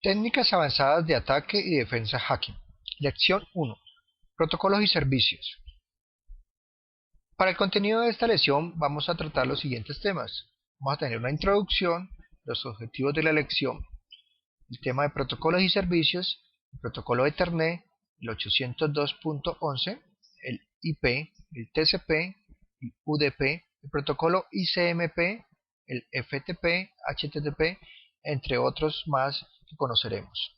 Técnicas avanzadas de ataque y defensa hacking. Lección 1. Protocolos y servicios. Para el contenido de esta lección vamos a tratar los siguientes temas. Vamos a tener una introducción, los objetivos de la lección, el tema de protocolos y servicios, el protocolo Ethernet, el 802.11, el IP, el TCP, el UDP, el protocolo ICMP, el FTP, HTTP, entre otros más que conoceremos.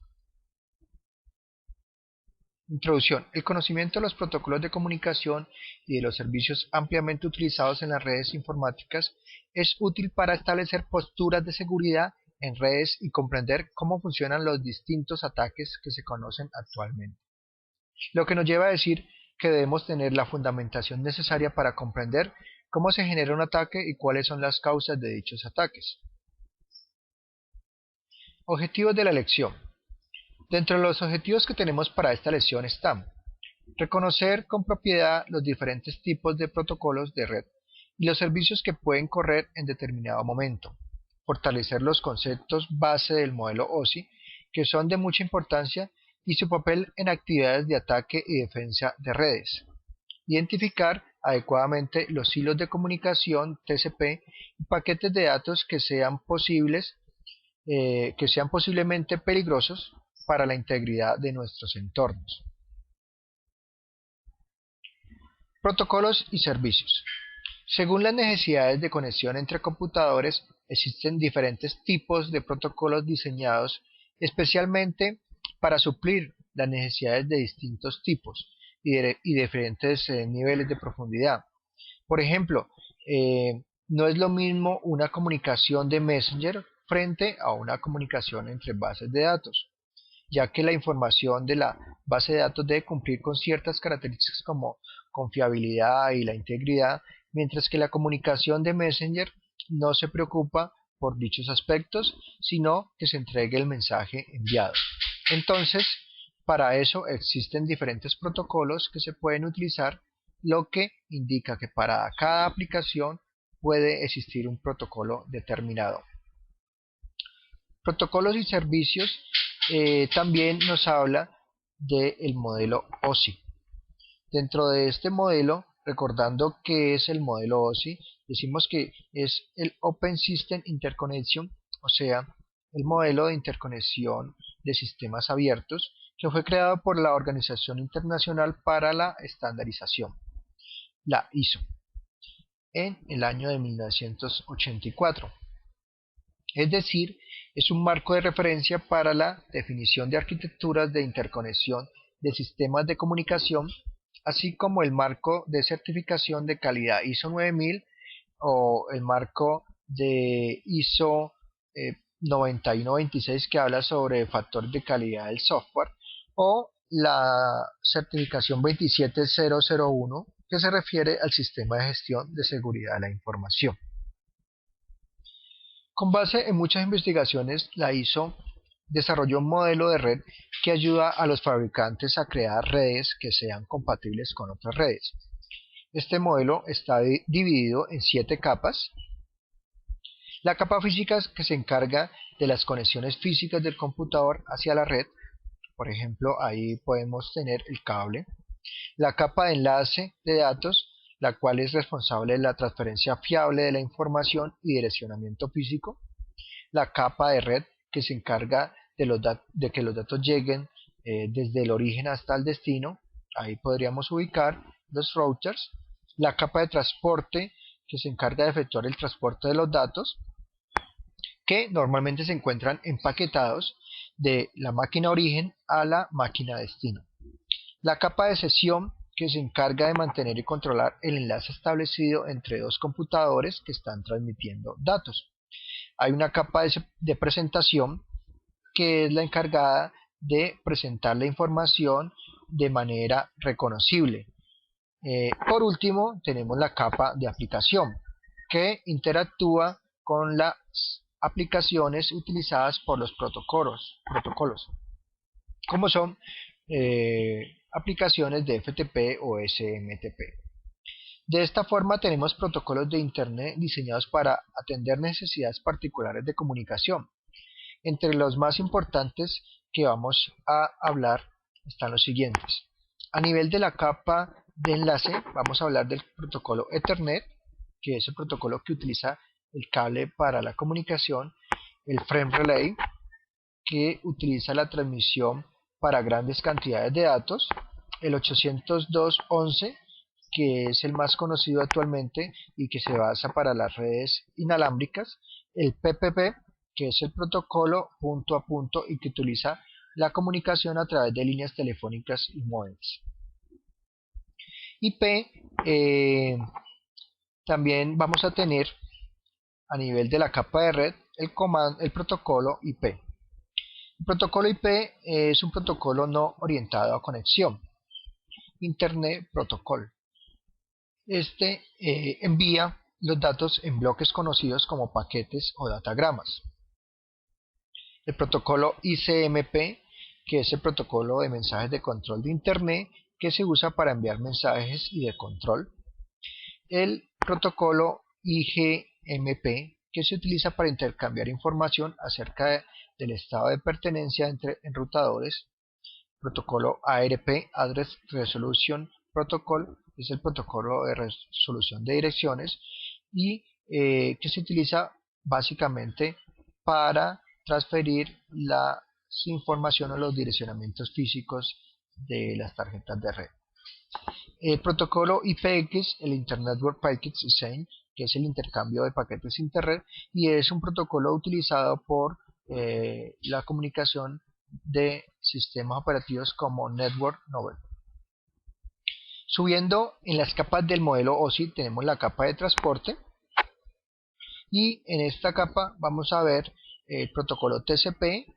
Introducción. El conocimiento de los protocolos de comunicación y de los servicios ampliamente utilizados en las redes informáticas es útil para establecer posturas de seguridad en redes y comprender cómo funcionan los distintos ataques que se conocen actualmente. Lo que nos lleva a decir que debemos tener la fundamentación necesaria para comprender cómo se genera un ataque y cuáles son las causas de dichos ataques. Objetivos de la lección. Dentro de los objetivos que tenemos para esta lección están: reconocer con propiedad los diferentes tipos de protocolos de red y los servicios que pueden correr en determinado momento, fortalecer los conceptos base del modelo OSI, que son de mucha importancia, y su papel en actividades de ataque y defensa de redes, identificar adecuadamente los hilos de comunicación TCP y paquetes de datos que sean posiblemente peligrosos para la integridad de nuestros entornos. Protocolos y servicios. Según las necesidades de conexión entre computadores, existen diferentes tipos de protocolos diseñados especialmente para suplir las necesidades de distintos tipos y diferentes niveles de profundidad. Por ejemplo, no es lo mismo una comunicación de Messenger frente a una comunicación entre bases de datos, ya que la información de la base de datos debe cumplir con ciertas características como confiabilidad y la integridad, mientras que la comunicación de Messenger no se preocupa por dichos aspectos, sino que se entregue el mensaje enviado. Entonces, para eso existen diferentes protocolos que se pueden utilizar, lo que indica que para cada aplicación puede existir un protocolo determinado. Protocolos y servicios también nos habla del modelo OSI. Dentro de este modelo, recordando que es el modelo OSI, decimos que es el Open System Interconnection, o sea, el modelo de interconexión de sistemas abiertos, que fue creado por la Organización Internacional para la Estandarización, la ISO, en el año de 1984. Es decir, es un marco de referencia para la definición de arquitecturas de interconexión de sistemas de comunicación, así como el marco de certificación de calidad ISO 9000 o el marco de ISO 9126 que habla sobre factores de calidad del software, o la certificación 27001 que se refiere al sistema de gestión de seguridad de la información. Con base en muchas investigaciones, la ISO desarrolló un modelo de red que ayuda a los fabricantes a crear redes que sean compatibles con otras redes. Este modelo está dividido en 7 capas. La capa física, que se encarga de las conexiones físicas del computador hacia la red. Por ejemplo, ahí podemos tener el cable. La capa de enlace de datos, la cual es responsable de la transferencia fiable de la información y direccionamiento físico. La capa de red, que se encarga de que los datos lleguen desde el origen hasta el destino. Ahí podríamos ubicar los routers. La capa de transporte, que se encarga de efectuar el transporte de los datos, que normalmente se encuentran empaquetados de la máquina origen a la máquina destino. La capa de sesión, que se encarga de mantener y controlar el enlace establecido entre dos computadores que están transmitiendo datos. Hay una capa de presentación, que es la encargada de presentar la información de manera reconocible. Por último, tenemos la capa de aplicación, que interactúa con las aplicaciones utilizadas por los protocolos como son aplicaciones de FTP o SMTP. De esta forma tenemos protocolos de Internet diseñados para atender necesidades particulares de comunicación. Entre los más importantes que vamos a hablar están los siguientes. A nivel de la capa de enlace vamos a hablar del protocolo Ethernet, que es el protocolo que utiliza el cable para la comunicación, el Frame Relay, que utiliza la transmisión para grandes cantidades de datos, el 802.11, que es el más conocido actualmente y que se basa para las redes inalámbricas, el PPP, que es el protocolo punto a punto y que utiliza la comunicación a través de líneas telefónicas y módems. IP, también vamos a tener a nivel de la capa de red el protocolo IP. El protocolo IP es un protocolo no orientado a conexión, Internet Protocol. Este envía los datos en bloques conocidos como paquetes o datagramas. El protocolo ICMP, que es el protocolo de mensajes de control de Internet, que se usa para enviar mensajes y de control. El protocolo IGMP, que se utiliza para intercambiar información acerca del estado de pertenencia entre enrutadores. Protocolo ARP, Address Resolution Protocol, es el protocolo de resolución de direcciones y que se utiliza básicamente para transferir la información o los direccionamientos físicos de las tarjetas de red. El protocolo IPX, el Internet Network Packets Exchange, que es el intercambio de paquetes internet, y es un protocolo utilizado por la comunicación de sistemas operativos como Network Novel. Subiendo en las capas del modelo OSI tenemos la capa de transporte, y en esta capa vamos a ver el protocolo TCP,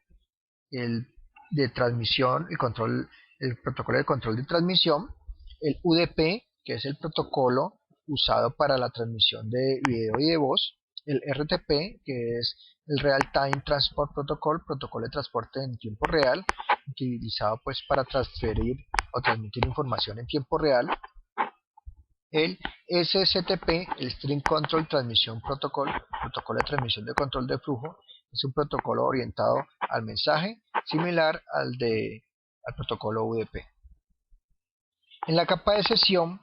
el de transmisión y control, el protocolo de control de transmisión, el UDP, que es el protocolo usado para la transmisión de video y de voz, el RTP, que es el Real Time Transport Protocol, protocolo de transporte en tiempo real, utilizado pues para transferir o transmitir información en tiempo real, el SSTP, el Stream Control Transmission Protocol, protocolo de transmisión de control de flujo, es un protocolo orientado al mensaje, similar al protocolo UDP. En la capa de sesión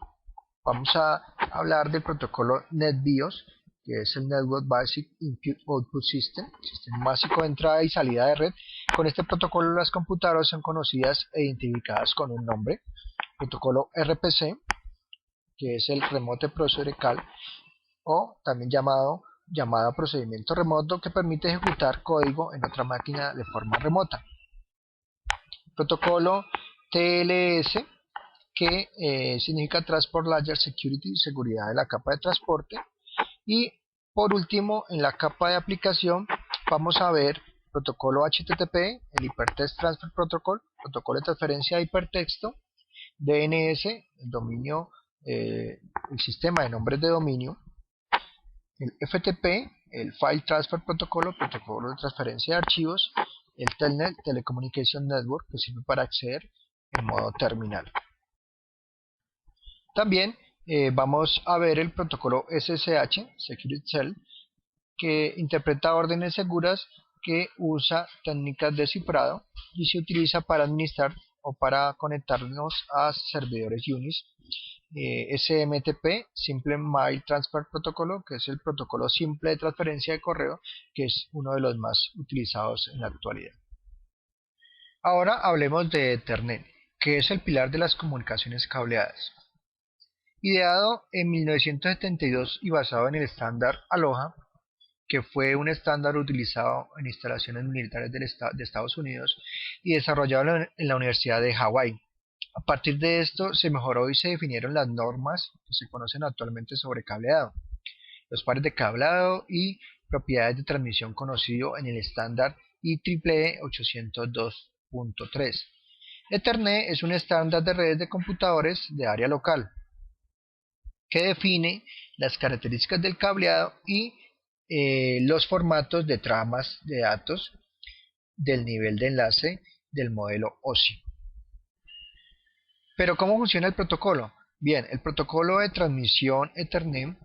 vamos a hablar del protocolo NetBIOS, que es el Network Basic Input Output System, sistema básico de entrada y salida de red. Con este protocolo las computadoras son conocidas e identificadas con un nombre. Protocolo RPC, que es el Remote Procedure Call, o también llamada procedimiento remoto, que permite ejecutar código en otra máquina de forma remota. Protocolo TLS, que significa Transport Layer Security, seguridad de la capa de transporte. Y por último, en la capa de aplicación vamos a ver protocolo HTTP, el Hypertext Transfer Protocol, protocolo de transferencia de hipertexto, DNS, el dominio, el sistema de nombres de dominio, el FTP, el File Transfer Protocol, protocolo de transferencia de archivos, el Telnet, Telecommunication Network, que sirve para acceder en modo terminal. También vamos a ver el protocolo SSH, Security Shell, que interpreta órdenes seguras, que usa técnicas de cifrado y se utiliza para administrar o para conectarnos a servidores Unix. SMTP, Simple Mail Transfer Protocol, que es el protocolo simple de transferencia de correo, que es uno de los más utilizados en la actualidad. Ahora hablemos de Ethernet, que es el pilar de las comunicaciones cableadas. Ideado en 1972 y basado en el estándar Aloha, que fue un estándar utilizado en instalaciones militares de Estados Unidos y desarrollado en la Universidad de Hawái. A partir de esto se mejoró y se definieron las normas que se conocen actualmente sobre cableado, los pares de cableado y propiedades de transmisión conocido en el estándar IEEE 802.3. Ethernet es un estándar de redes de computadores de área local que define las características del cableado y los formatos de tramas de datos del nivel de enlace del modelo OSI. Pero ¿cómo funciona el protocolo? Bien, el protocolo de transmisión Ethernet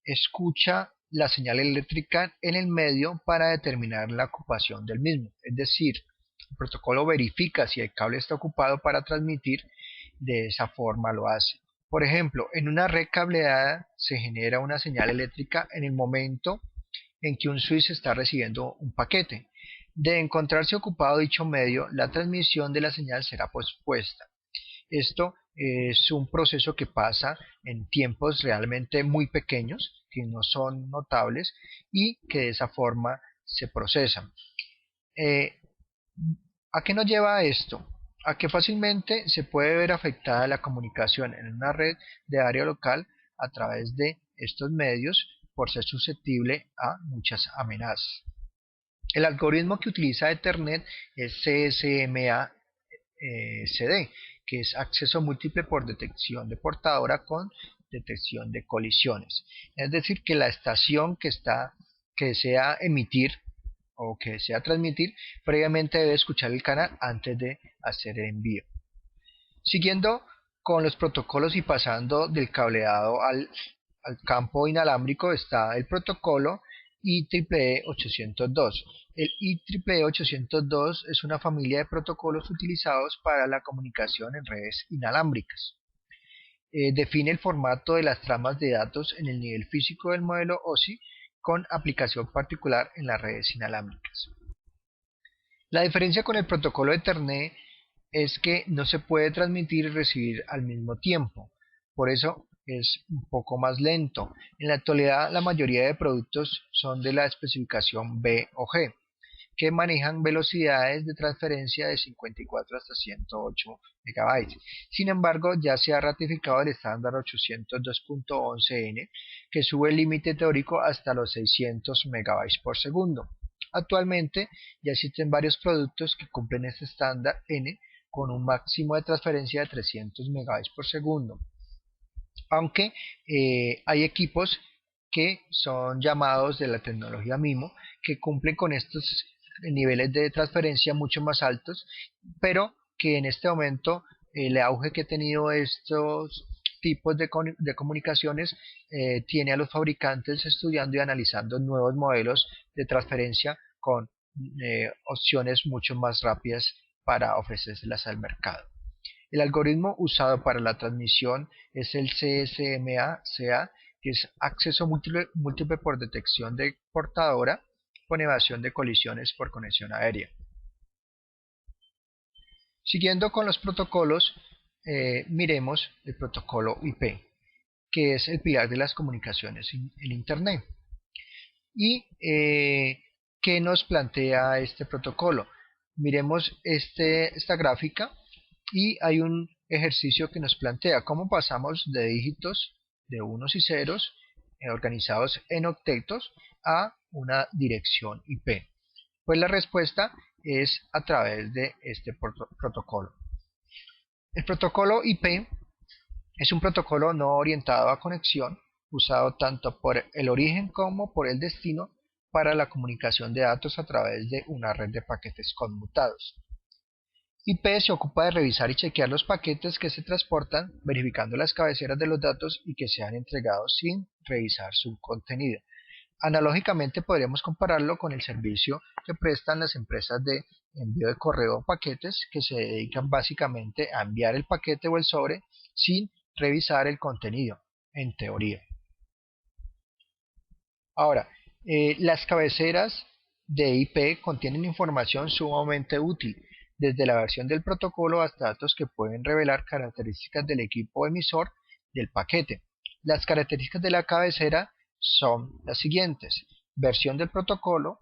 escucha la señal eléctrica en el medio para determinar la ocupación del mismo. Es decir, el protocolo verifica si el cable está ocupado para transmitir, de esa forma lo hace. Por ejemplo, en una red cableada se genera una señal eléctrica en el momento en que un switch está recibiendo un paquete. De encontrarse ocupado dicho medio, la transmisión de la señal será pospuesta. Esto es un proceso que pasa en tiempos realmente muy pequeños, que no son notables y que de esa forma se procesan. ¿A qué nos lleva esto? A que fácilmente se puede ver afectada la comunicación en una red de área local a través de estos medios por ser susceptible a muchas amenazas. El algoritmo que utiliza Ethernet es CSMA-CD, que es acceso múltiple por detección de portadora con detección de colisiones. Es decir, que la estación que desea emitir o que desea transmitir previamente debe escuchar el canal antes de hacer el envío. Siguiendo con los protocolos y pasando del cableado al campo inalámbrico está el protocolo IEEE 802. El IEEE 802 es una familia de protocolos utilizados para la comunicación en redes inalámbricas. Define el formato de las tramas de datos en el nivel físico del modelo OSI con aplicación particular en las redes inalámbricas. La diferencia con el protocolo Ethernet es que no se puede transmitir y recibir al mismo tiempo, por eso es un poco más lento. En la actualidad la mayoría de productos son de la especificación B o G, que manejan velocidades de transferencia de 54 hasta 108 MB. Sin embargo, ya se ha ratificado el estándar 802.11n, que sube el límite teórico hasta los 600 MB por segundo. Actualmente ya existen varios productos que cumplen este estándar N con un máximo de transferencia de 300 MB por segundo. Aunque hay equipos que son llamados de la tecnología MIMO que cumplen con estos niveles de transferencia mucho más altos, pero que en este momento el auge que ha tenido estos tipos de comunicaciones tiene a los fabricantes estudiando y analizando nuevos modelos de transferencia con opciones mucho más rápidas para ofrecérselas al mercado. El algoritmo usado para la transmisión es el CSMA-CA, que es acceso múltiple por detección de portadora con evasión de colisiones por conexión aérea. Siguiendo con los protocolos, miremos el protocolo IP, que es el pilar de las comunicaciones en Internet. ¿Y qué nos plantea este protocolo? Miremos esta gráfica y hay un ejercicio que nos plantea cómo pasamos de dígitos de unos y ceros organizados en octetos a una dirección IP. Pues la respuesta es a través de este protocolo. El protocolo IP es un protocolo no orientado a conexión, usado tanto por el origen como por el destino para la comunicación de datos a través de una red de paquetes conmutados. IP se ocupa de revisar y chequear los paquetes que se transportan, verificando las cabeceras de los datos y que sean entregados sin revisar su contenido. Analógicamente podríamos compararlo con el servicio que prestan las empresas de envío de correo o paquetes, que se dedican básicamente a enviar el paquete o el sobre sin revisar el contenido, en teoría. Ahora, las cabeceras de IP contienen información sumamente útil, desde la versión del protocolo hasta datos que pueden revelar características del equipo emisor del paquete. Las características de la cabecera son las siguientes: versión del protocolo,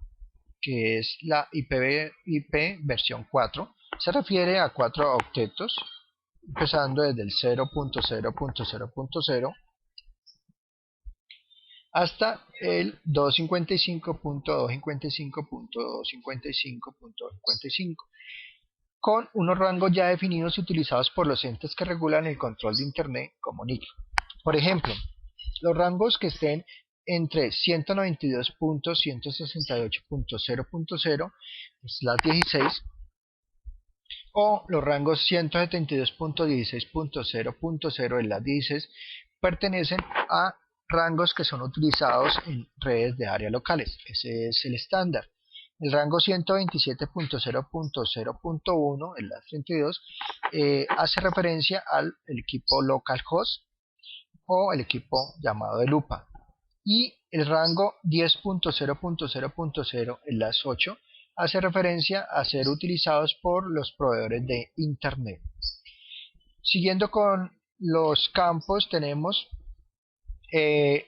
que es la IP versión 4, se refiere a 4 octetos, empezando desde el 0.0.0.0 hasta el 255.255.255.255, con unos rangos ya definidos y utilizados por los entes que regulan el control de Internet como NIC. Por ejemplo, los rangos que estén entre 192.168.0.0/16 o los rangos 172.16.0.0/16 pertenecen a rangos que son utilizados en redes de área locales. Ese es el estándar. El rango 127.0.0.1, el LAS32, hace referencia al equipo localhost o el equipo llamado de lupa. Y el rango 10.0.0.0, el LAS8, hace referencia a ser utilizados por los proveedores de Internet. Siguiendo con los campos, tenemos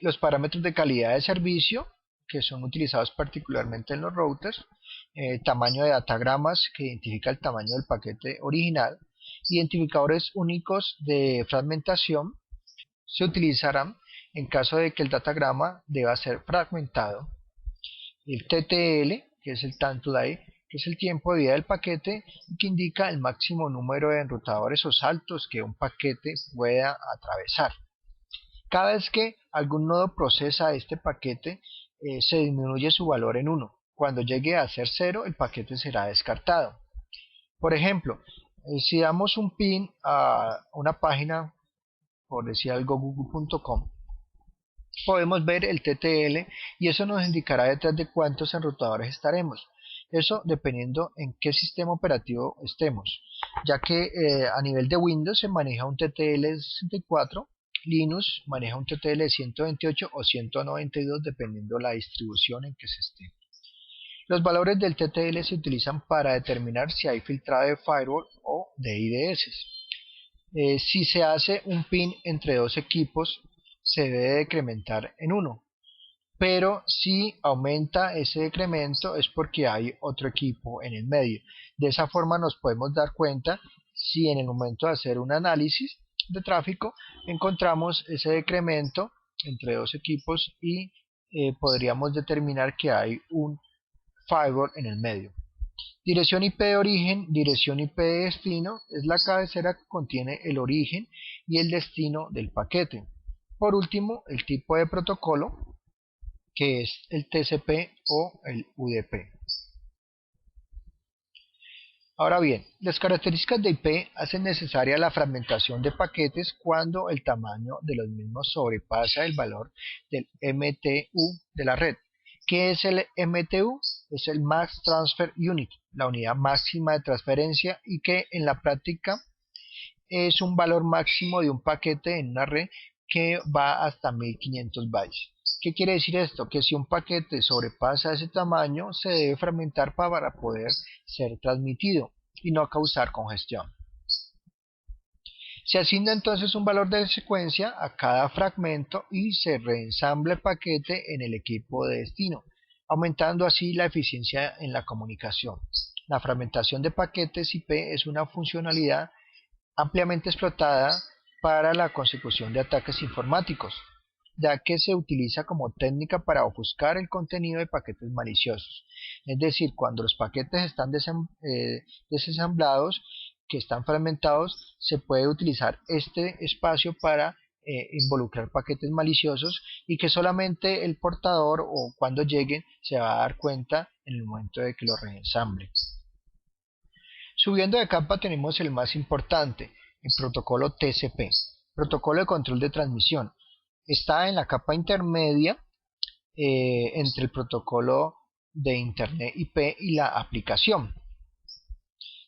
los parámetros de calidad de servicio, que son utilizados particularmente en los routers, tamaño de datagramas, que identifica el tamaño del paquete original, identificadores únicos de fragmentación, se utilizarán en caso de que el datagrama deba ser fragmentado, el TTL, que es el time to die, que es el tiempo de vida del paquete y que indica el máximo número de enrutadores o saltos que un paquete pueda atravesar. Cada vez que algún nodo procesa este paquete, se disminuye su valor en 1. Cuando llegue a ser 0, el paquete será descartado. Por ejemplo, si damos un pin a una página, por decir algo, google.com, podemos ver el TTL y eso nos indicará detrás de cuántos enrutadores estaremos. Eso dependiendo en qué sistema operativo estemos, ya que a nivel de Windows se maneja un TTL de 64, Linux maneja un TTL de 128 o 192 dependiendo la distribución en que se esté. Los valores del TTL se utilizan para determinar si hay filtrado de firewall o de IDS. Si se hace un pin entre dos equipos, se debe decrementar en 1. Pero si aumenta ese decremento es porque hay otro equipo en el medio. De esa forma nos podemos dar cuenta si en el momento de hacer un análisis de tráfico encontramos ese decremento entre dos equipos y podríamos determinar que hay un firewall en el medio. Dirección IP de origen, dirección IP de destino es la cabecera que contiene el origen y el destino del paquete. Por último, el tipo de protocolo, que es el TCP o el UDP. Ahora bien, las características de IP hacen necesaria la fragmentación de paquetes cuando el tamaño de los mismos sobrepasa el valor del MTU de la red. ¿Qué es el MTU? Es el Max Transfer Unit, la unidad máxima de transferencia, y que en la práctica es un valor máximo de un paquete en una red que va hasta 1500 bytes. ¿Qué quiere decir esto? Que si un paquete sobrepasa ese tamaño, se debe fragmentar para poder ser transmitido y no causar congestión. Se asigna entonces un valor de secuencia a cada fragmento y se reensambla el paquete en el equipo de destino, aumentando así la eficiencia en la comunicación. La fragmentación de paquetes IP es una funcionalidad ampliamente explotada para la consecución de ataques informáticos, ya que se utiliza como técnica para ofuscar el contenido de paquetes maliciosos. Es decir, cuando los paquetes están desensamblados, que están fragmentados, se puede utilizar este espacio para involucrar paquetes maliciosos y que solamente el portador o cuando lleguen se va a dar cuenta en el momento de que lo reensamble. Subiendo de capa tenemos el más importante, el protocolo TCP, protocolo de control de transmisión. Está en la capa intermedia entre el protocolo de Internet IP y la aplicación.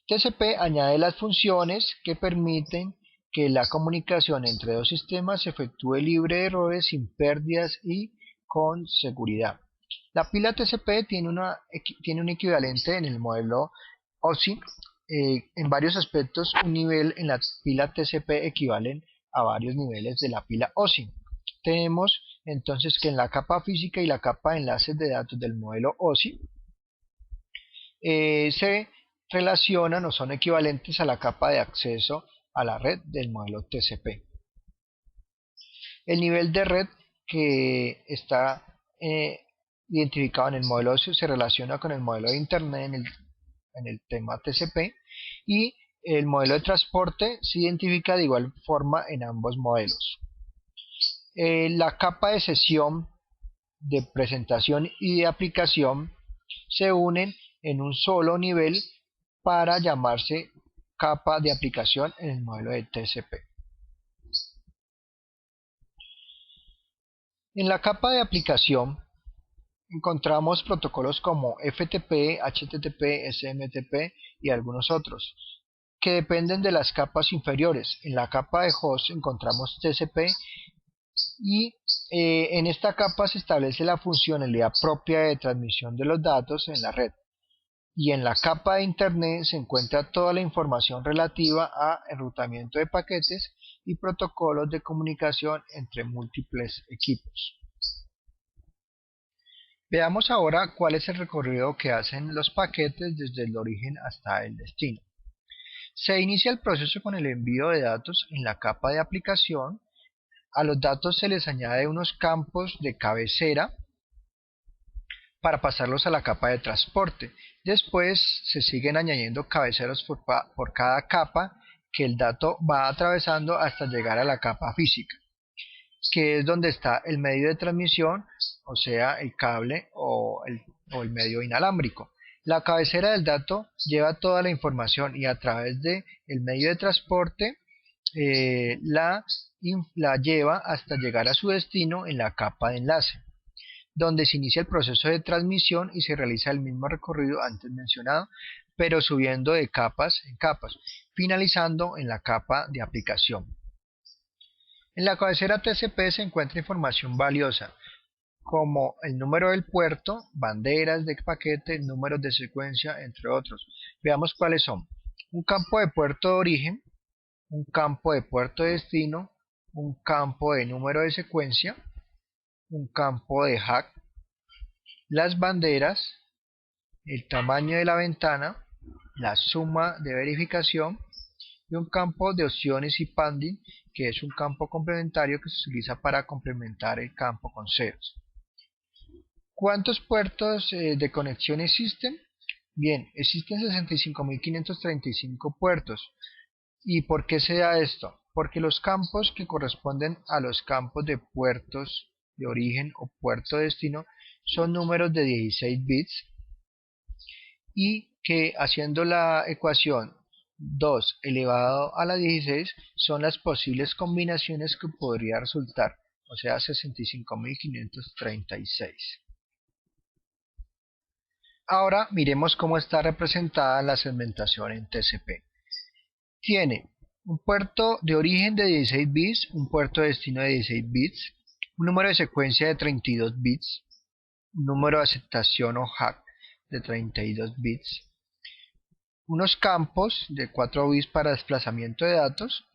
TCP añade las funciones que permiten que la comunicación entre dos sistemas se efectúe libre de errores, sin pérdidas y con seguridad. La pila TCP tiene un equivalente en el modelo OSI. En varios aspectos, un nivel en la pila TCP equivalen a varios niveles de la pila OSI. Tenemos entonces que en la capa física y la capa de enlaces de datos del modelo OSI se relacionan o son equivalentes a la capa de acceso a la red del modelo TCP. El nivel de red que está identificado en el modelo OSI se relaciona con el modelo de Internet en el tema TCP, y el modelo de transporte se identifica de igual forma en ambos modelos. La capa de sesión, de presentación y de aplicación se unen en un solo nivel para llamarse capa de aplicación en el modelo de TCP. En la capa de aplicación encontramos protocolos como FTP, HTTP, SMTP y algunos otros, que dependen de las capas inferiores. En la capa de host encontramos TCP y en esta capa se establece la funcionalidad propia de transmisión de los datos en la red. Y en la capa de Internet se encuentra toda la información relativa a enrutamiento de paquetes y protocolos de comunicación entre múltiples equipos. Veamos ahora cuál es el recorrido que hacen los paquetes desde el origen hasta el destino. Se inicia el proceso con el envío de datos en la capa de aplicación. A los datos se les añade unos campos de cabecera para pasarlos a la capa de transporte. Después se siguen añadiendo cabeceros por cada capa que el dato va atravesando hasta llegar a la capa física, que es donde está el medio de transmisión, o sea, el cable o el medio inalámbrico. La cabecera del dato lleva toda la información y a través del medio de transporte la lleva hasta llegar a su destino en la capa de enlace, donde se inicia el proceso de transmisión y se realiza el mismo recorrido antes mencionado, pero subiendo de capas en capas, finalizando en la capa de aplicación. En la cabecera TCP se encuentra información valiosa, como el número del puerto, banderas de paquete, números de secuencia, entre otros. Veamos cuáles son. Un campo de puerto de origen, un campo de puerto de destino, un campo de número de secuencia, un campo de hack, las banderas, el tamaño de la ventana, la suma de verificación y un campo de opciones y pending, que es un campo complementario que se utiliza para complementar el campo con ceros. ¿Cuántos puertos de conexión existen? Bien, existen 65.535 puertos. ¿Y por qué se da esto? Porque los campos que corresponden a los campos de puertos de origen o puerto de destino son números de 16 bits y que haciendo la ecuación 2 elevado a la 16 son las posibles combinaciones que podría resultar, o sea 65.536. Ahora miremos cómo está representada la segmentación en TCP. Tiene un puerto de origen de 16 bits, un puerto de destino de 16 bits, un número de secuencia de 32 bits, un número de aceptación o hack de 32 bits, unos campos de 4 bits para desplazamiento de datos,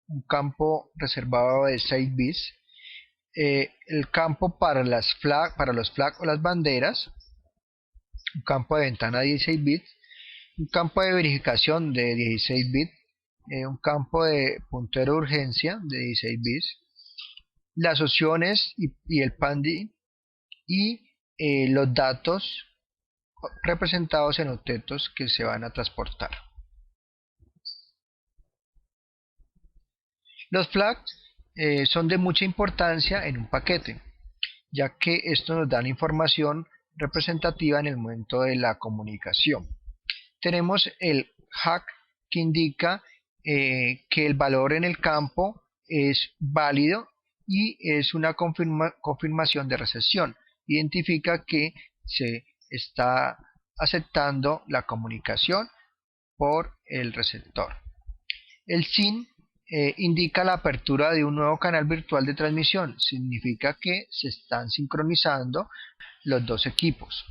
un campo reservado de 6 bits, el campo para los flags o las banderas, un campo de ventana de 16 bits, un campo de verificación de 16 bits, un campo de puntero de urgencia de 16 bits, las opciones y el pending y los datos representados en octetos que se van a transportar. Los flags son de mucha importancia en un paquete, ya que esto nos da información representativa en el momento de la comunicación. Tenemos el hack que indica que el valor en el campo es válido y es una confirmación de recepción. Identifica que se está aceptando la comunicación por el receptor. El SYN indica la apertura de un nuevo canal virtual de transmisión. Significa que se están sincronizando los dos equipos.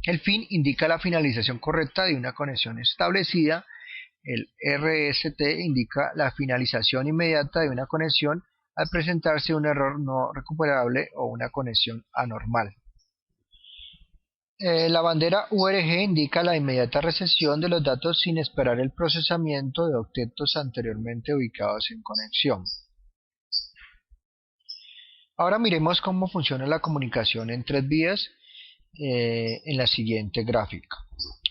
El FIN indica la finalización correcta de una conexión establecida. El RST indica la finalización inmediata de una conexión al presentarse un error no recuperable o una conexión anormal. La bandera URG indica la inmediata recepción de los datos sin esperar el procesamiento de octetos anteriormente ubicados en conexión. Ahora miremos cómo funciona la comunicación en 3 vías en la siguiente gráfica.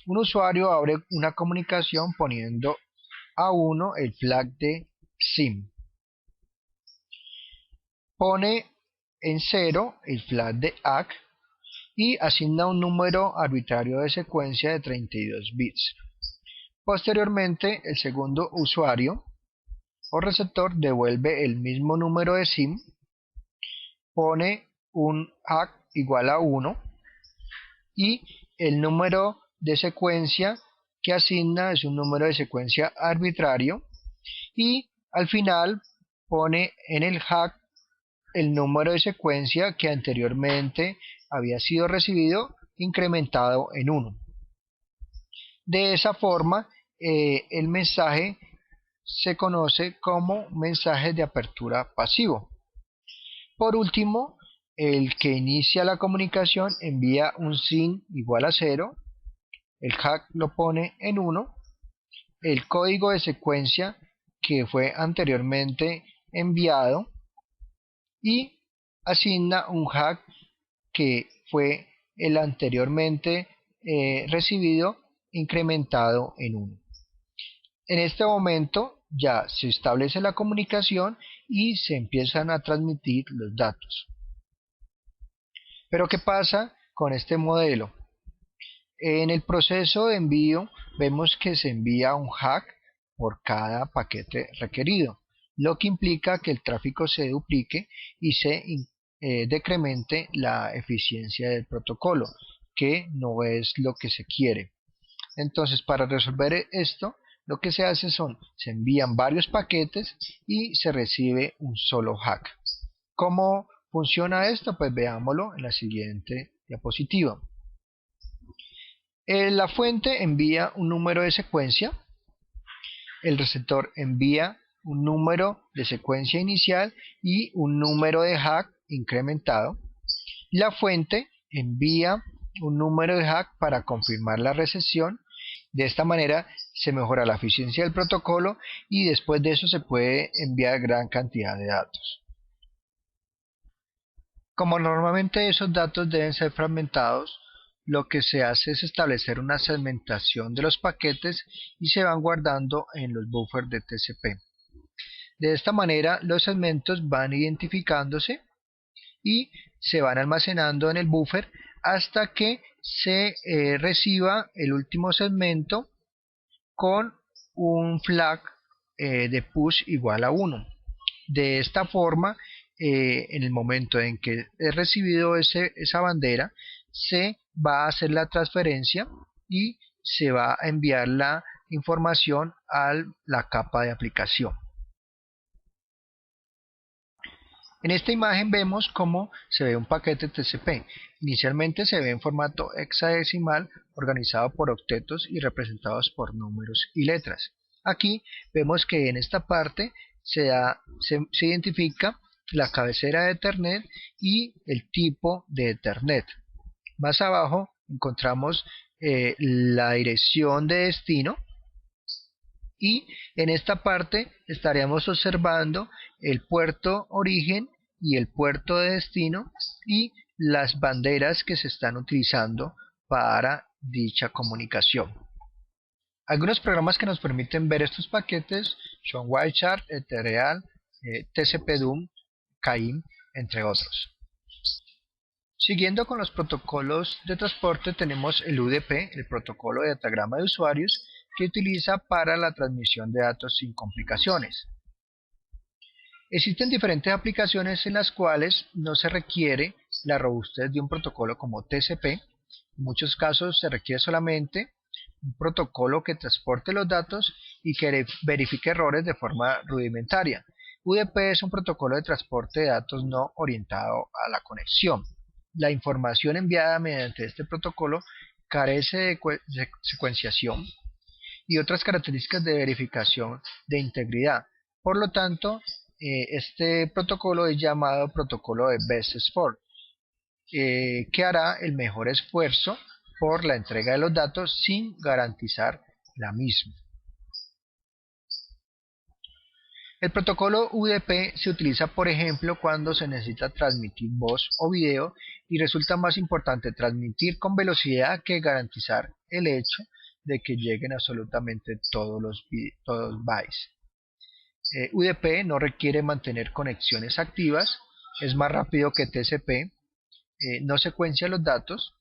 Un usuario abre una comunicación poniendo a 1 el flag de SIM. Pone en 0 el flag de ACK y asigna un número arbitrario de secuencia de 32 bits. Posteriormente, el segundo usuario o receptor devuelve el mismo número de SIM pone un hack igual a 1 y el número de secuencia que asigna es un número de secuencia arbitrario y al final pone en el hack el número de secuencia que anteriormente había sido recibido incrementado en 1. De esa forma, el mensaje se conoce como mensaje de apertura pasivo. Por último, el que inicia la comunicación envía un SYN igual a 0, el hack lo pone en 1, el código de secuencia que fue anteriormente enviado y asigna un hack que fue el anteriormente recibido incrementado en 1. En este momento ya se establece la comunicación y se empiezan a transmitir los datos. Pero ¿qué pasa con este modelo? En el proceso de envío vemos que se envía un hack por cada paquete requerido, lo que implica que el tráfico se duplique y se decremente la eficiencia del protocolo, que no es lo que se quiere. Entonces, para resolver esto, lo que se hace se envían varios paquetes y se recibe un solo hack. ¿Cómo funciona esto? Pues veámoslo en la siguiente diapositiva. La fuente envía un número de secuencia, el receptor envía un número de secuencia inicial y un número de hack incrementado. La fuente envía un número de hack para confirmar la recepción. De esta manera se mejora la eficiencia del protocolo y después de eso se puede enviar gran cantidad de datos. Como normalmente esos datos deben ser fragmentados, lo que se hace es establecer una segmentación de los paquetes y se van guardando en los buffers de TCP. De esta manera los segmentos van identificándose y se van almacenando en el buffer hasta que se reciba el último segmento con un flag de push igual a 1. De esta forma, en el momento en que he recibido esa bandera, se va a hacer la transferencia y se va a enviar la información a la capa de aplicación. En esta imagen vemos cómo se ve un paquete TCP. Inicialmente se ve en formato hexadecimal organizado por octetos y representados por números y letras. Aquí vemos que en esta parte se identifica la cabecera de Ethernet y el tipo de Ethernet. Más abajo encontramos la dirección de destino y en esta parte estaremos observando el puerto origen y el puerto de destino y las banderas que se están utilizando para dicha comunicación. Algunos programas que nos permiten ver estos paquetes son Wireshark, Ethereal, TCP/DUM, CAIM, entre otros. Siguiendo con los protocolos de transporte tenemos el UDP, el protocolo de datagrama de usuarios, que utiliza para la transmisión de datos sin complicaciones. Existen diferentes aplicaciones en las cuales no se requiere la robustez de un protocolo como TCP. En muchos casos se requiere solamente un protocolo que transporte los datos y que verifique errores de forma rudimentaria. UDP es un protocolo de transporte de datos no orientado a la conexión. La información enviada mediante este protocolo carece de secuenciación y otras características de verificación de integridad. Por lo tanto, este protocolo es llamado protocolo de best effort, que hará el mejor esfuerzo por la entrega de los datos sin garantizar la misma. El protocolo UDP se utiliza, por ejemplo, cuando se necesita transmitir voz o video y resulta más importante transmitir con velocidad que garantizar el hecho de que lleguen absolutamente todos los bytes. UDP no requiere mantener conexiones activas, es más rápido que TCP, no secuencia los datos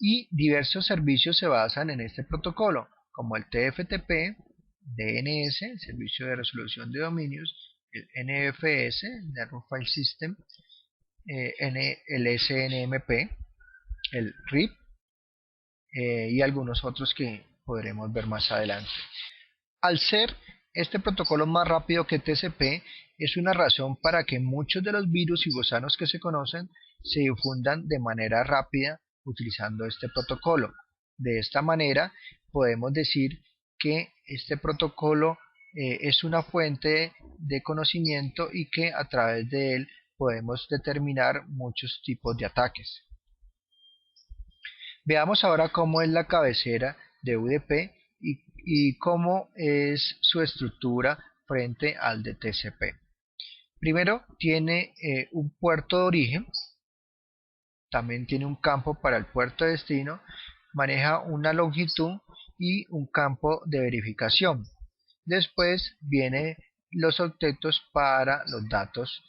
y diversos servicios se basan en este protocolo, como el TFTP, DNS, el servicio de resolución de dominios, el NFS, Network File System, el SNMP, el RIP y algunos otros que podremos ver más adelante. Al ser este protocolo más rápido que TCP, es una razón para que muchos de los virus y gusanos que se conocen se difundan de manera rápida utilizando este protocolo. De esta manera podemos decir que este protocolo es una fuente de conocimiento y que a través de él podemos determinar muchos tipos de ataques. Veamos ahora cómo es la cabecera de UDP y cómo es su estructura frente al de TCP. Primero tiene un puerto de origen, también tiene un campo para el puerto de destino, maneja una longitud y un campo de verificación. Después vienen los octetos para los datos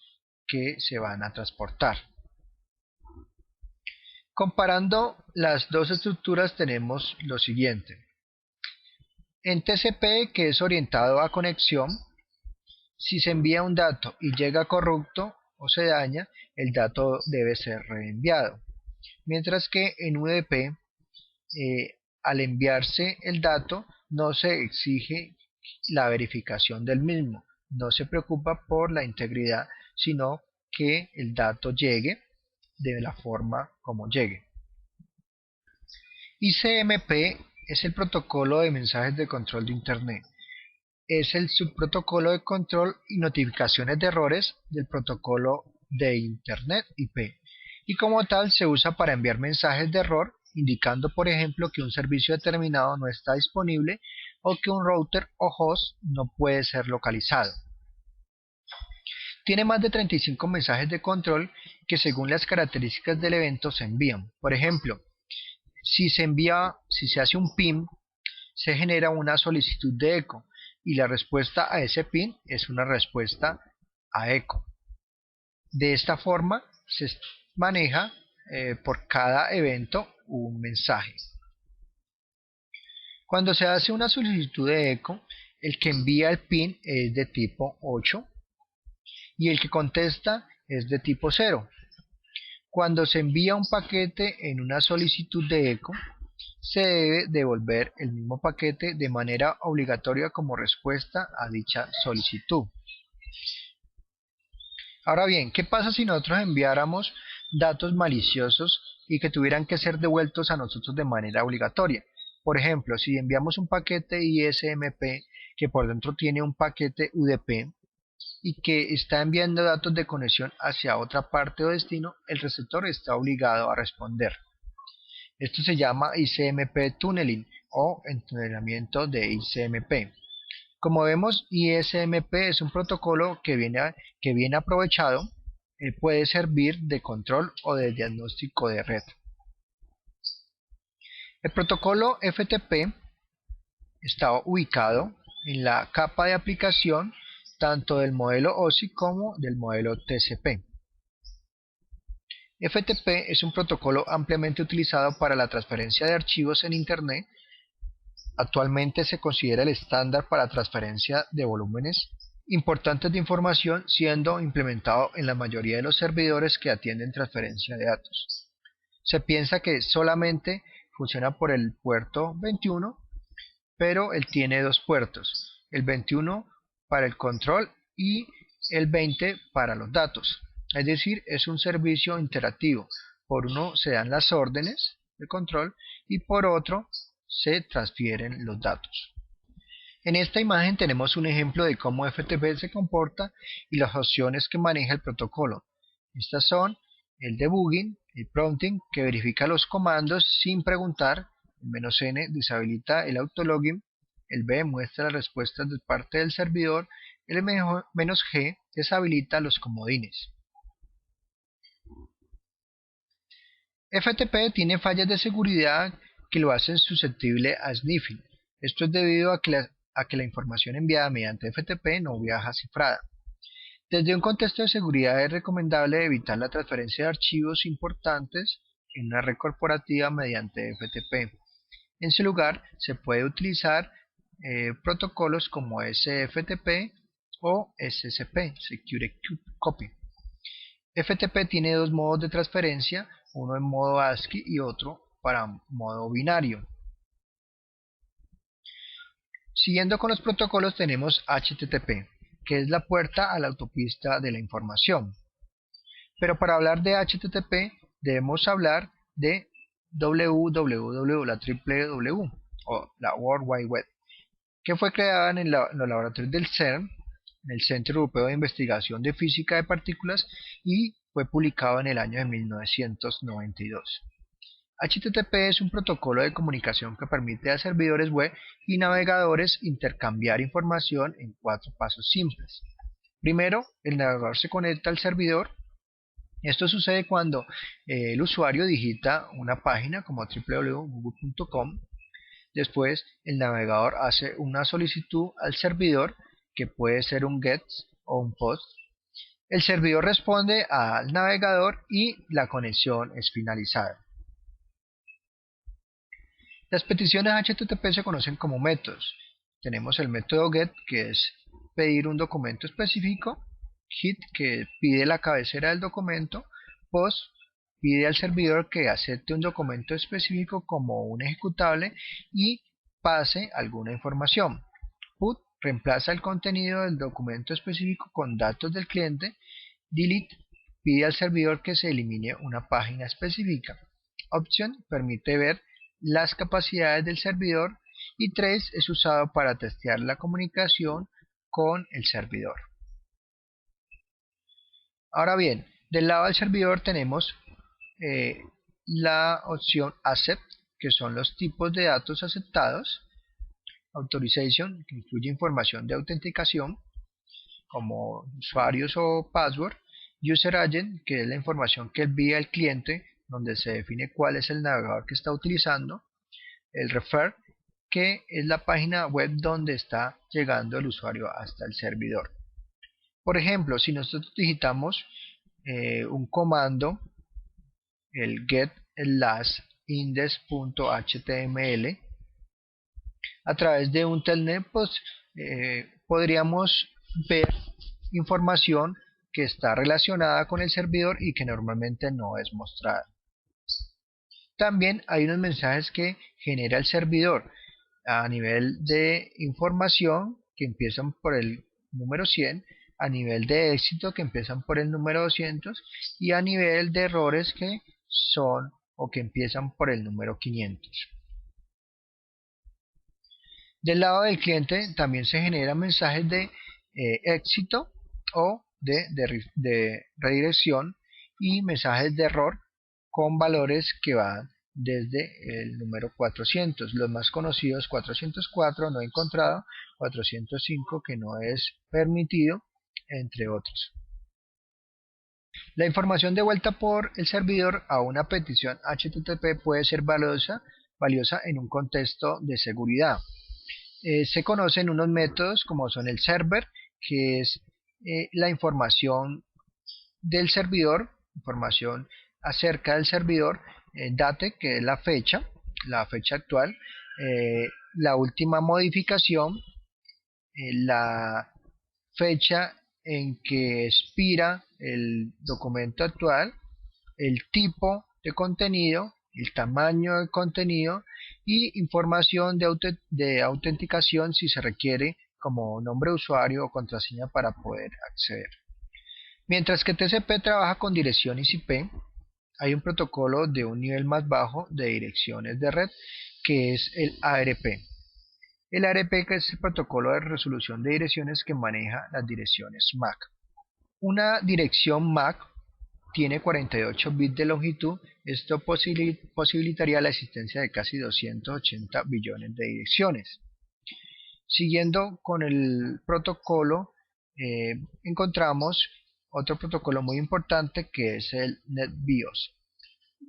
que se van a transportar. Comparando las dos estructuras tenemos lo siguiente. En TCP, que es orientado a conexión, si se envía un dato y llega corrupto o se daña, el dato debe ser reenviado. Mientras que en UDP, al enviarse el dato, no se exige la verificación del mismo. No se preocupa por la integridad, sino que el dato llegue de la forma como llegue. ICMP es el protocolo de mensajes de control de Internet. Es el subprotocolo de control y notificaciones de errores del protocolo de Internet IP, y como tal se usa para enviar mensajes de error, indicando por ejemplo que un servicio determinado no está disponible o que un router o host no puede ser localizado. Tiene más de 35 mensajes de control que según las características del evento se envían. Por ejemplo, si se hace un PIN, se genera una solicitud de eco y la respuesta a ese PIN es una respuesta a eco. De esta forma se maneja por cada evento un mensaje. Cuando se hace una solicitud de eco, el que envía el PIN es de tipo 8 y el que contesta es de tipo 0. Cuando se envía un paquete en una solicitud de eco, se debe devolver el mismo paquete de manera obligatoria como respuesta a dicha solicitud. Ahora bien, ¿qué pasa si nosotros enviáramos datos maliciosos y que tuvieran que ser devueltos a nosotros de manera obligatoria? Por ejemplo, si enviamos un paquete ISMP que por dentro tiene un paquete UDP y que está enviando datos de conexión hacia otra parte o destino, el receptor está obligado a responder. Esto se llama ICMP Tunneling o entunelamiento de ICMP. Como vemos, ISMP es un protocolo que bien aprovechado puede servir de control o de diagnóstico de red. El protocolo FTP está ubicado en la capa de aplicación tanto del modelo OSI como del modelo TCP. FTP es un protocolo ampliamente utilizado para la transferencia de archivos en Internet. Actualmente se considera el estándar para transferencia de volúmenes importantes de información, siendo implementado en la mayoría de los servidores que atienden transferencia de datos. Se piensa que solamente funciona por el puerto 21, pero él tiene dos puertos, el 21 para el control y el 20 para los datos. Es decir, es un servicio interactivo. Por uno se dan las órdenes de control y por otro se transfieren los datos. En esta imagen tenemos un ejemplo de cómo FTP se comporta y las opciones que maneja el protocolo. Estas son el debugging, el prompting, que verifica los comandos sin preguntar, el "-n" deshabilita el autologin, el B muestra las respuestas de parte del servidor, el "-g" deshabilita los comodines. FTP tiene fallas de seguridad que lo hacen susceptible a sniffing. Esto es debido a que la información enviada mediante FTP no viaja cifrada. Desde un contexto de seguridad es recomendable evitar la transferencia de archivos importantes en una red corporativa mediante FTP. En su lugar, se puede utilizar protocolos como SFTP o SSP, Secure Copy. FTP tiene dos modos de transferencia, uno en modo ASCII y otro para modo binario. Siguiendo con los protocolos tenemos HTTP, que es la puerta a la autopista de la información. Pero para hablar de HTTP debemos hablar de www, la triple W, o la World Wide Web, que fue creada en los laboratorios del CERN, en el Centro Europeo de Investigación de Física de Partículas, y fue publicado en el año de 1992. HTTP es un protocolo de comunicación que permite a servidores web y navegadores intercambiar información en 4 pasos simples. Primero, el navegador se conecta al servidor. Esto sucede cuando el usuario digita una página como www.google.com. Después, el navegador hace una solicitud al servidor, que puede ser un GET o un POST. El servidor responde al navegador y la conexión es finalizada. Las peticiones HTTP se conocen como métodos. Tenemos el método GET, que es pedir un documento específico, HIT, que pide la cabecera del documento, POST, pide al servidor que acepte un documento específico como un ejecutable y pase alguna información. PUT reemplaza el contenido del documento específico con datos del cliente. Delete pide al servidor que se elimine una página específica. Option permite ver las capacidades del servidor, y trace es usado para testear la comunicación con el servidor. Ahora bien, del lado del servidor tenemos la opción accept, que son los tipos de datos aceptados, authorization, que incluye información de autenticación como usuarios o password, user agent, que es la información que envía el cliente, donde se define cuál es el navegador que está utilizando, el refer, que es la página web donde está llegando el usuario hasta el servidor. Por ejemplo, si nosotros digitamos un comando, el get index.html, a través de un telnet, pues podríamos ver información que está relacionada con el servidor y que normalmente no es mostrada. También hay unos mensajes que genera el servidor a nivel de información, que empiezan por el número 100, a nivel de éxito, que empiezan por el número 200, y a nivel de errores, que son o que empiezan por el número 500. Del lado del cliente también se generan mensajes de éxito o de redirección, y mensajes de error con valores que van desde el número 400. Los más conocidos: 404 no encontrado, 405 que no es permitido, entre otros. La información devuelta por el servidor a una petición HTTP puede ser valiosa en un contexto de seguridad. Se conocen unos métodos como son el server, que es la información del servidor, información acerca del servidor, date, que es la fecha actual, la última modificación, la fecha en que expira el documento actual, el tipo de contenido, el tamaño del contenido y información de autenticación si se requiere, como nombre de usuario o contraseña para poder acceder. Mientras que TCP trabaja con direcciones IP, hay un protocolo de un nivel más bajo de direcciones de red, que es el ARP. El ARP, que es el protocolo de resolución de direcciones que maneja las direcciones MAC. Una dirección MAC tiene 48 bits de longitud. Esto posibilitaría la existencia de casi 280 billones de direcciones. Siguiendo con el protocolo, encontramos otro protocolo muy importante, que es el NetBIOS,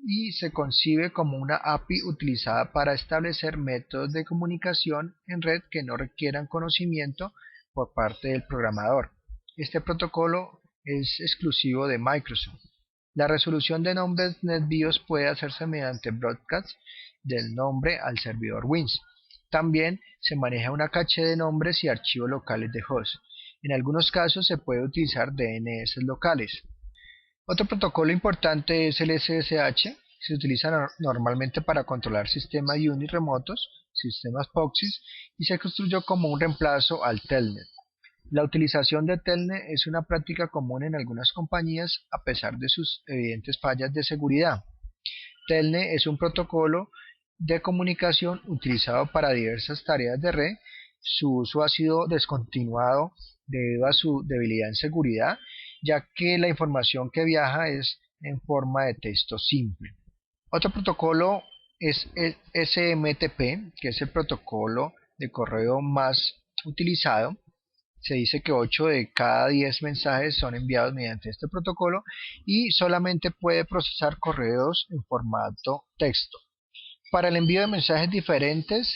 y se concibe como una API utilizada para establecer métodos de comunicación en red que no requieran conocimiento por parte del programador. Este protocolo es exclusivo de Microsoft. La resolución de nombres NetBIOS puede hacerse mediante broadcast del nombre al servidor WINS. También se maneja una caché de nombres y archivos locales de host. En algunos casos se puede utilizar DNS locales. Otro protocolo importante es el SSH. Se utiliza normalmente para controlar sistemas Unix remotos, sistemas POSIX, y se construyó como un reemplazo al Telnet. La utilización de Telnet es una práctica común en algunas compañías a pesar de sus evidentes fallas de seguridad. Telnet es un protocolo de comunicación utilizado para diversas tareas de red. Su uso ha sido descontinuado debido a su debilidad en seguridad, ya que la información que viaja es en forma de texto simple. Otro protocolo es el SMTP, que es el protocolo de correo más utilizado. Se dice que 8 de cada 10 mensajes son enviados mediante este protocolo y solamente puede procesar correos en formato texto. Para el envío de mensajes diferentes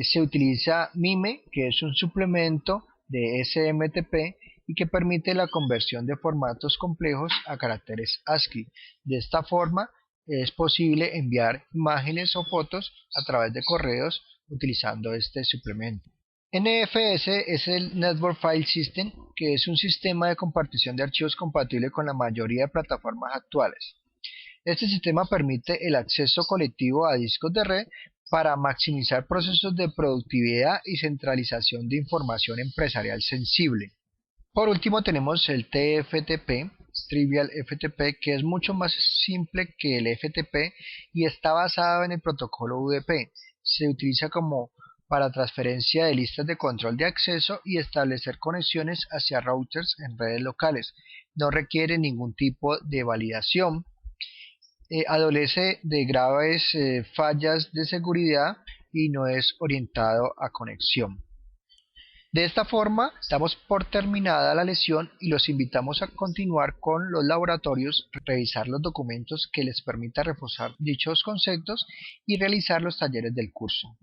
se utiliza MIME, que es un suplemento de SMTP y que permite la conversión de formatos complejos a caracteres ASCII. De esta forma es posible enviar imágenes o fotos a través de correos utilizando este suplemento. NFS es el Network File System, que es un sistema de compartición de archivos compatible con la mayoría de plataformas actuales. Este sistema permite el acceso colectivo a discos de red para maximizar procesos de productividad y centralización de información empresarial sensible. Por último tenemos el TFTP, Trivial FTP, que es mucho más simple que el FTP y está basado en el protocolo UDP. Se utiliza como para transferencia de listas de control de acceso y establecer conexiones hacia routers en redes locales. No requiere ningún tipo de validación. Adolece de graves fallas de seguridad y no es orientado a conexión. De esta forma, damos por terminada la lección y los invitamos a continuar con los laboratorios, revisar los documentos que les permita reforzar dichos conceptos y realizar los talleres del curso.